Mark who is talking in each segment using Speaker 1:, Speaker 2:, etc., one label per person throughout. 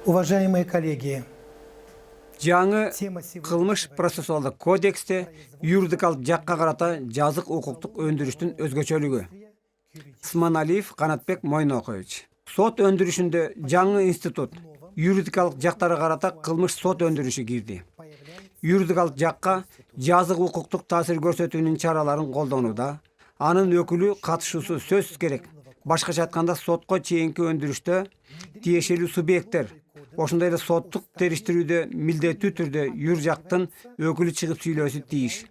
Speaker 1: Уважаемые коллеги,
Speaker 2: Жаңы
Speaker 1: тема сегодня
Speaker 2: кылмыш процессуалдык кодексте юридикалык жакка карата жазык укуктук өндүрүштүн өзгөчөлүгү. Сманалиев Канатбек Мойнокович. Сот өндүрүшүндө жаңы институт юридикалык жактары карата кылмыш сот өндүрүшү кирди. Юридикалык жакка жазык укуктук таасир көрсөтүүнүн чараларын колдонууда анын өкүлү катышуусу сөзсүз керек. Башкача айтканда сотко чейинки өндүрүштө тиешелүү субъекттер, ошондой эле соттук териштирүүдө милдеттүү түрдө юр жактын өкүлү чыгып сүйлөшү тийиш.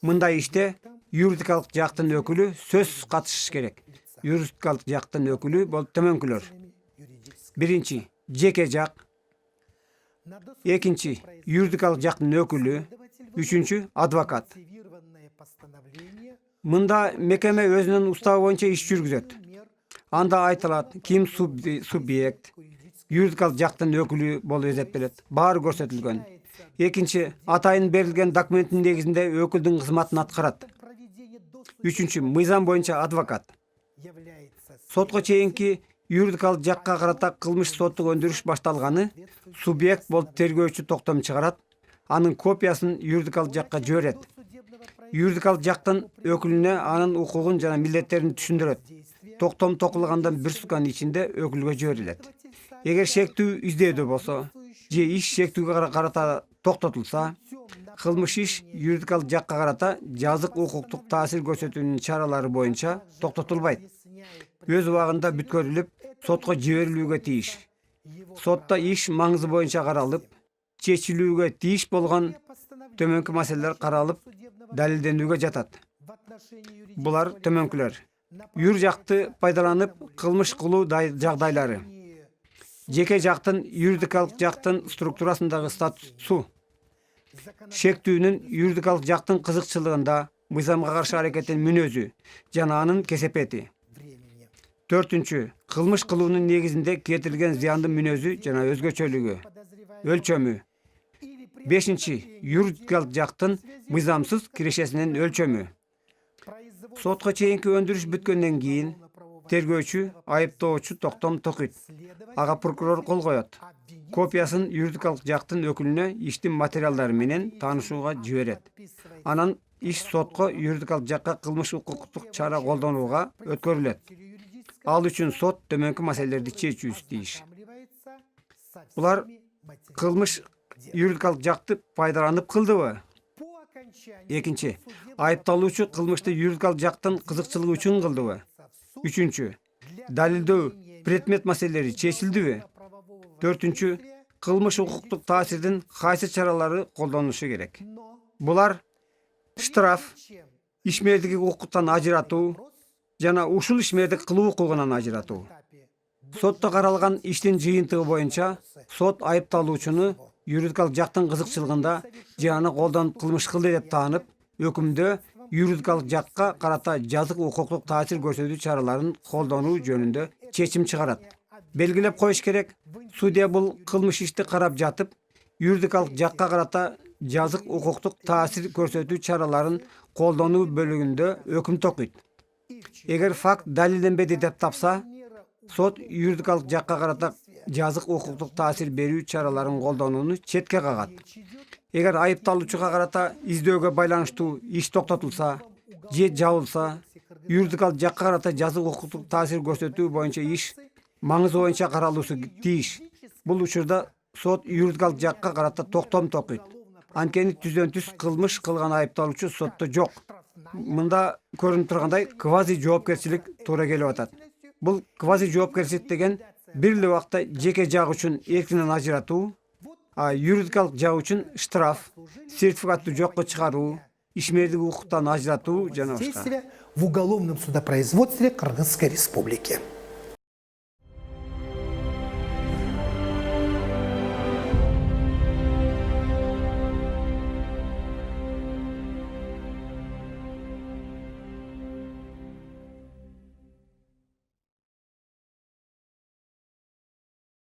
Speaker 2: Мындай иште юридикалык жактын өкүлү сөзсүз катышыш керек. Юридикалык жактын өкүлү болуп төмөнкүлөр. Биринчи, жеке жак. Экинчи, юридикалык жактын өкүлү. Үчүнчү, адвокат. Мында мекеме өзүнүн уставы боюнча иш жүргүзөт. Анда айтылат ким субъект, юридикалык жактын өкүлү болуп эсептелет. Баары көрсөтүлгөн. Экинчи, атайын берилген документтин негизинде өкүлдүн кызматын аткарат. Үчүнчү, мыйзам боюнча адвокат. Сотко чейинки юридикалык жакка карата кылмыш соттук өндүрүш башталганы субъект болуп тергөөчү токтом чыгарат, анын копиясын юридикалык жакка жиберет. Юридикалык жактын өкүлүнө анын укугун жана милдеттерин түшүндүрөт. Токтом токулгандан 1 сутканын ичинде өкүлгө жиберилет. Эгер шектүү издөөдө болсо же иш шектүүгө карата токтотулса, кылмыш иш юридикалык жакка карата жазык укуктук таасир көрсөтүүнүн чаралары боюнча токтотулбайт. Өз убагында бүткөрүлүп, сотко жиберилүүгө тийиш. Сотто иш маңызы боюнча каралып, чечилүүгө тийиш болгон төмөнкү маселелер каралып, далилденүүгө жатат. Булар төмөнкүлөр. Юр жакты пайдаланып кылмыш кылуу жагдайлары. Жеке жактын юридикалык жактын структурасындагы статусу. Шектүүнүн юридикалык жактын кызыкчылыгында мыйзамга каршы аракеттин мүнөзү жана анын кесепети. Төртүнчү, кылмыш кылуунун негизинде кетирилген зыяндын мүнөзү жана өзгөчөлүгү, өлчөмү. Бешинчи, юридикалык жактын мыйзамсыз кирешесинин өлчөмү. Сотко чейинки өндүрүш бүткөндөн кийин тергөөчү, айыптоочу токтом токуйт. Ага прокурор кол коет. Копиясын юридикалык жактын өкүлүнө иштин материалдары менен таанышууга жиберет. Анан иш сотко юридикалык жакка кылмыш укуктук чара колдонууга өткөрүлөт. Ал үчүн сот төмөнкү маселелерди чечүүсү тийиш. Булар кылмыш юридикалык жакты пайдаланып кылдыбы? Экинчи, айыпталуучу кылмышты юридикалык жактын кызыкчылыгы үчүн кылдыбы? Үчүнчү, далилдөө предмет маселелери чечилдиби? Төртүнчү, кылмыш укуктук таасирдин кайсы чаралары колдонулушу керек? Булар штраф, ишмердиги укуктан ажыратуу жана ушул ишмердик кылуу укугунан ажыратуу. Сотто каралган иштин жыйынтыгы боюнча сот айыпталуучуну юридикалык жактын кызыкчылыгында же аны колдонуп кылмыш кылды деп таанып, өкүмдө юридикалык жакка карата жазык укуктук таасир көрсөтүү чараларын колдонуу жөнүндө чечим чыгарат. Белгилеп коюш керек, судья бул кылмыш ишти карап жатып, юридикалык жакка карата жазык укуктук таасир көрсөтүү чараларын колдонуу бөлүгүндө өкүм токуйт. Эгер факт далилденбеди деп тапса, сот юридикалык жакка карата жазык укуктук таасир берүү чараларын колдонууну четке кагат. Эгер айыпталуучуга карата издөөгө байланыштуу иш токтотулса же жабылса, юридикалык жакка карата жазык укуктук таасир көрсөтүү боюнча иш маңызы боюнча каралуусу тийиш. Бул учурда сот юридикалык жакка карата токтом токуйт. Анткени түздөн түз кылмыш кылган айыпталуучу сотто жок. Мында көрүнүп тургандай квази жоопкерчилик туура келип атат. Бул квази жоопкерчилик деген бир эле убакта жеке жак үчүн эркинен ажыратуу, а юридикалык жак үчүн штраф, сертификатты жокко чыгаруу, ишмердик укуктан ажыратуу жана башка.
Speaker 1: В уголовном судопроизводстве Кыргызской Республики.